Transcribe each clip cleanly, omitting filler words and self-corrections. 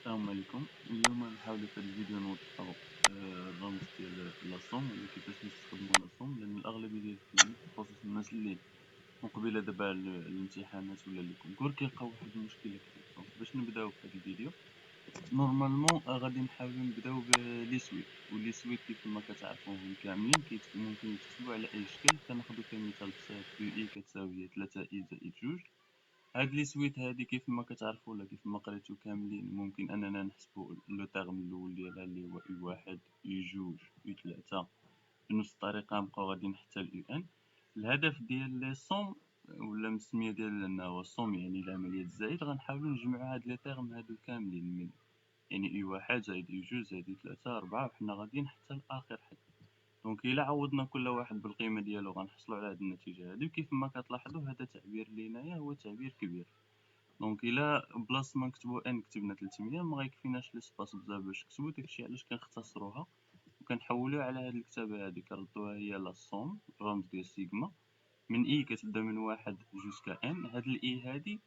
السلام عليكم. اليوم غنحاولو في هاد الفيديو نوضحو الرمز ديال لاصوم ولا كيفاش نستخدمو لاصوم، لأن الأغلبية ديال التلاميذ بخصوص الناس اللي مقبلة دابا على الامتحانات ولا لي كونكور كيلقاو واحد المشكلة كبير. دونك باش نبداو في هاد الفيديو نورمالمون غادي نحاولو نبداو بلي سويت، ولي سويت كيف ما كتعرفوهم كاملين ممكن يتكتبو على أي شكل. كناخدو كمثال بسيط u i كتساوي 3i زائد 2. هاد لي سويت هادي كيف ما كتعرفوا ولا كيف ما قريتو كاملين ممكن اننا نحسبوا لو تيرم الاول ديالها اللي هو يو واحد يو جوج يو ثلاثة بنفس الطريقه نبقاو غاديين حتى اليو ان. الهدف ديال لي صوم ولا مسميه ديال انه هو الصوم يعني العمليه الزائد، غنحاولوا نجمعوا هاد لي تيرم هادو كاملين من يعني يو واحد زائد يو جوج زائد يو ثلاثة أربعة وحنا غاديين حتى لاخر حد. دونك الا عوضنا كل واحد بالقيمه ديالو غنحصلوا على هاد النتيجه هادي. وكيف ما كتلاحظوا هذا تعبير لينايا هو تعبير كبير. دونك إلا بلاصة ما نكتبو ان كتبنا 300 ما غيكفيناش ليسباس بزاف باش نكتبو، داكشي علاش كنختصروها وكنحولوها على هاد الكتابة هادي كنردوها هي لا صوم الرمز ديال سيغما من اي كتبدا من واحد جوسكا ان. هاد الاي هادي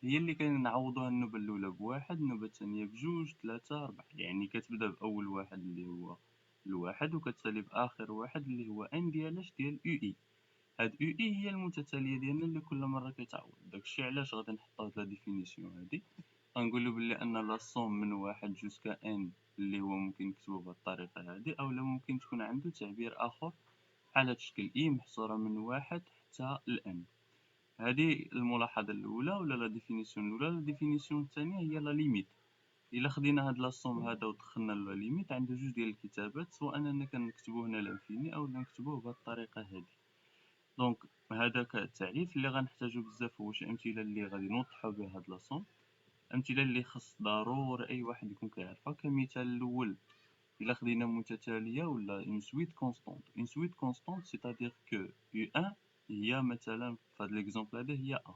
هي اللي كنعوضوها النوبة الأولى بواحد، النوبة الثانية بجوج، ثلاثة، ربعة، يعني كتبدا بأول واحد اللي هو الواحد وكتسالي بآخر واحد اللي هو ان ديال ديال يو اي. هاد او اي هي المتتاليه ديالنا اللي كل مره كيتعوض. داكشي علاش غادي نحطو هاد لا ديفينيسيون هادي. غنقولو بلي ان لا صوم من واحد جوسكا ان اللي هو ممكن نكتبو بهاد الطريقه هادي، اولا ممكن تكون عندو تعبير اخر على هاد الشكل اي محصوره من واحد حتى لان. هادي الملاحظه الاولى ولا لا ديفينيسيون الاولى. لا ديفينيسيون الثانيه هي لا ليميت. الا خدينا هاد لا صوم هذا ودخلنا لا ليميت عنده جوج ديال الكتابات، سواء اننا كنكتبوه هنا لانفيني او نكتبوه بهاد الطريقه هادي. دونك هذاك التعريف اللي غنحتاجو بزاف هو شي امثله اللي غادي نوضحو بها هاد لاصون، امثله اللي خص ضروري اي واحد يكون كيعرفها. كمثال الاول الا خدينا متتاليه ولا اون سويت كونستانت. اون سويت كونستانت سيتادير كو يو 1 هي مثلا في هاد ليكزومبل هذا هي ا،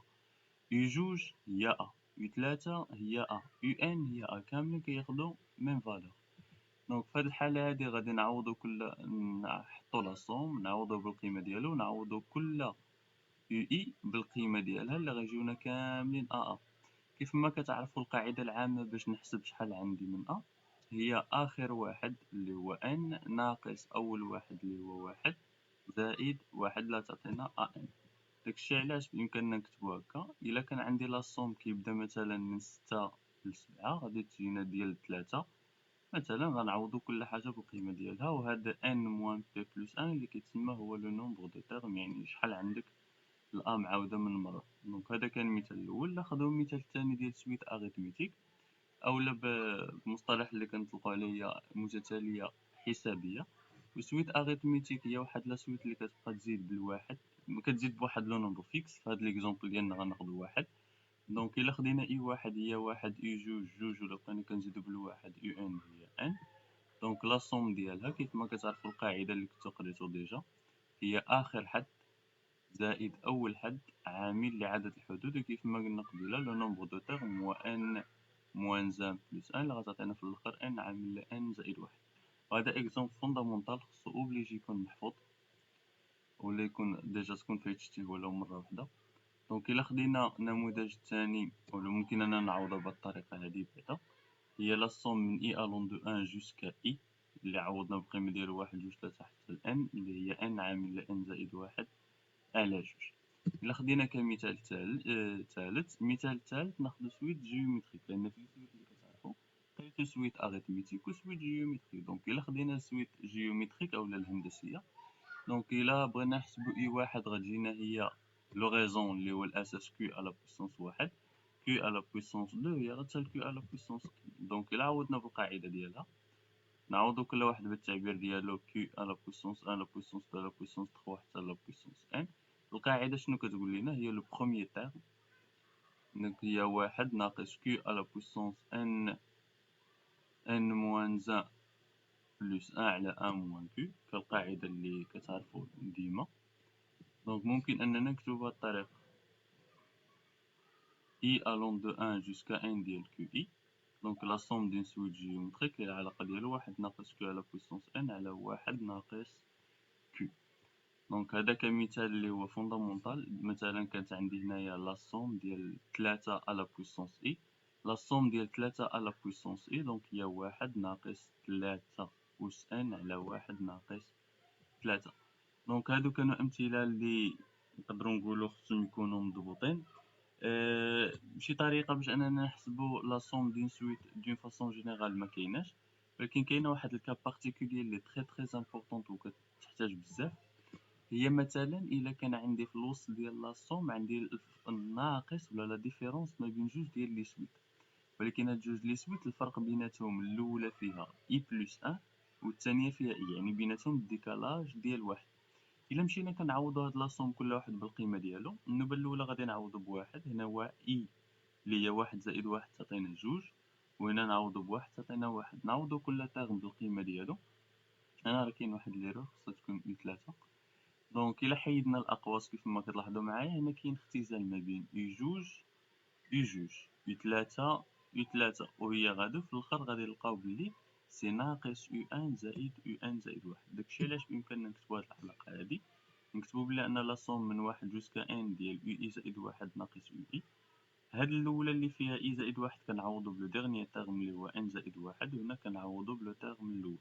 يو جوج هي ا، يو ثلاثة هي ا، يو ان هي ا، كاملين كياخدو ميم فالور. دونك في هاد الحالة هادي غادي نعوضو كل نحطو لا صوم نعوضو بالقيمة ديالو، نعوضو كل يو اي بالقيمة ديالها اللي غيجيونا كاملين ا ا. كيف ما كتعرفوا القاعدة العامة باش نحسب شحال عندي من ا هي آخر واحد اللي هو ان ناقص أول واحد اللي هو واحد زائد واحد لا تعطينا ا ان. داكشي علاش بإمكاننا نكتبو هكا. إلا كان عندي لا صوم كيبدا مثلا من ستة لسبعة غادي تجينا ديال تلاتة مثلا. غنعوضو كل حاجة بالقيمة ديالها، وهذا n موان بي بلس ان اللي كيتسمى هو لو نومبر دو تيرم، يعني شحال عندك الأ معاودة من مرة. دونك هذا كان المثال الأول. ناخدو المثال الثاني ديال سويت أريتميتيك، أولا بمصطلح اللي كنطلقو عليه هي متتالية حسابية. وسويت أريتميتيك هي واحد لا سويت اللي كتبقى تزيد بالواحد، كتزيد بواحد لو نومبر فيكس. في هاد ليكزومبل ديالنا غناخدو واحد. دونك إلا خدينا إي واحد هي واحد، إي جوج جوج، ولا بقينا كنزيدو بالواحد إي إن هي إن. دونك لا صوم ديالها كيف ما كتعرفو القاعدة اللي كنتو قريتو ديجا هي آخر حد زائد أول حد عامل لعدد الحدود. وكيف ما قلنا قبيلة لو نومبر دو تيرم هو ان موان زان بلس ان اللي غتعطينا في الآخر ان عامل لان زائد واحد. وهذا اكزومبل فوندامونتال خصو اوبليجي يكون محفوظ ولا يكون ديجا تكون فايتشتيه ولو مرة وحدة. دونك إلا خدينا النموذج الثاني ولا ممكن أنا نعوضها بهاد الطريقة هادي بعدا، هي لا صوم من إي ألون دو ان جوسكا إي اللي عوضنا بالقيمة ديالو واحد جوج تلاتة حتى لان اللي هي ان عامل لان زائد واحد على جوج. إلا خدينا كمثال ثالث، مثال ثالث ناخدو سويت جيومتريك، لأن في سويت اللي كتعرفو قريتو سويت أريتميتيك وسويت جيومتريك. دونك إلا خدينا سويت جيومتريك أولا الهندسية، دونك إلا بغينا نحسبو إي واحد غتجينا هي لو غيزون اللي هو الأساس كيو على بويسونس واحد، كيو على بويسونس دو هي غتساوي كيو على بويسونس كي. دونك إلا عوضنا بالقاعدة ديالها نعوضو كل واحد بالتعبير ديالو كيو على بويسونس ان على بويسونس دو على بويسونس تخوا حتى على بويسونس ان. القاعدة شنو كتقول لينا؟ هي لو بخوميي تيرم، دونك هي واحد ناقص كيو على بويسونس ان موان زان بلس ان على ان موان كيو كالقاعدة اللي كتعرفو ديما. دونك ممكن أننا نكتبو بهاد الطريقة i allant de 1 jusqu'à n ديال كيو اي. دونك لا صوم دين سويت جيومتريك اللي العلاقة ديالو واحد ناقص كيو على بويسونس ان على واحد ناقص كيو. دونك هذا كمثال اللي هو فوندامونتال. مثلا كانت عندي هنايا لا صوم ديال 3 على بويسونس اي لا سوم ديال 3 على بويسونس اي، دونك هي 1 ناقص 3 أس ان على 1 ناقص 3. دونك هادو كانوا أمثلة اللي نقدروا نقولوا خصهم يكونوا مضبوطين. شي طريقة باش أننا نحسبو لا سوم دين سويت دون فاصون جينيرال ما كايناش، ولكن كاينة واحد الكا بارتيكولي اللي تري امبورطونط وكتحتاج بزاف. هي مثلا إلا كان عندي في الوسط ديال لا سوم عندي الناقص ولا لا ديفيرونس ما بين جوج ديال لي سويت، ولكن هاد جوج لي سويت الفرق بيناتهم الأولى فيها إي بلس أن والثانية فيها إي، يعني بيناتهم الديكالاج ديال واحد. إلا مشينا كنعوضو هاد لاصوم كل واحد بالقيمة ديالو، النوبة الأولى غادي نعوضو بواحد، هنا هو إي اللي هي 1 زائد 1 تعطينا 2، وهنا نعوضو بواحد تعطينا 1. نعوضو كل تيرم بالقيمة ديالو. هنا راه كاين واحد ليرور خصها تكون إي 3. دونك إلا حيدنا الأقواس كيفما كتلاحظو معايا هنا كاين اختزال ما بين إي 2 إي 2 إي 3 إي 3، وهي غادو في الآخر غادي نلقاو بلي سي ناقص أو أن زائد أو أن زائد 1. داكشي علاش بإمكاننا نكتبو هاد العلاقة هادي، نكتبو بلي أن لا سوم من 1 جوسكا ان ديال أو إي زائد 1 ناقص أو إي. هاد الأولى اللي فيها إي زائد 1 كنعوضو بلو ديغنيي تيرم اللي هو ان زائد 1، وهنا كنعوضو بلو تيرم الأول.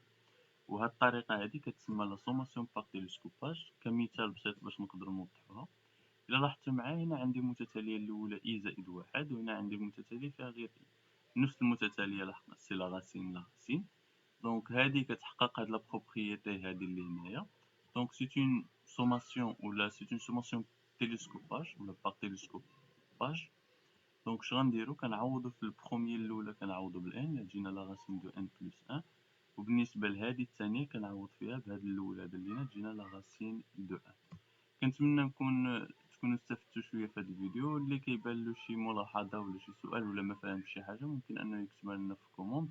وهاد الطريقة هادي كتسمى لا سوماسيون باغ تيليسكوباج. كمثال بسيط باش نقدرو نوضحوها، إلا لاحظتو معايا هنا عندي المتتالية الأولى إي زائد 1، وهنا عندي المتتالية فيها غير إي، نفس المتتالية لحقاش سي لا غاسين لا غاسين. دونك هادي كتحقق هاد لا بروبريتي هادي اللي هنايا. دونك سيت اون سوماسيون ولا سيت اون سوماسيون تيليسكوباج ولا باغ تيليسكوباج. دونك اش غنديرو كنعوضو في البروميي الأولى كنعوضو بالان تجينا لا غاسين دو ان بلس ان، وبالنسبة لهادي الثانية كنعوض فيها بهاد الأولى اللي هنا تجينا لا غاسين دو ان. كنتمنى تكونوا استفدتوا شويه في هذا الفيديو. اللي كيبان له شي ملاحظه ولا شي سؤال ولا ما فهمش شي حاجه ممكن انه يكتبها لنا في الكومونت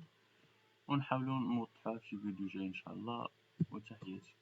ونحاولوا نوضحوها في شي فيديو جاي ان شاء الله. وتحياتي.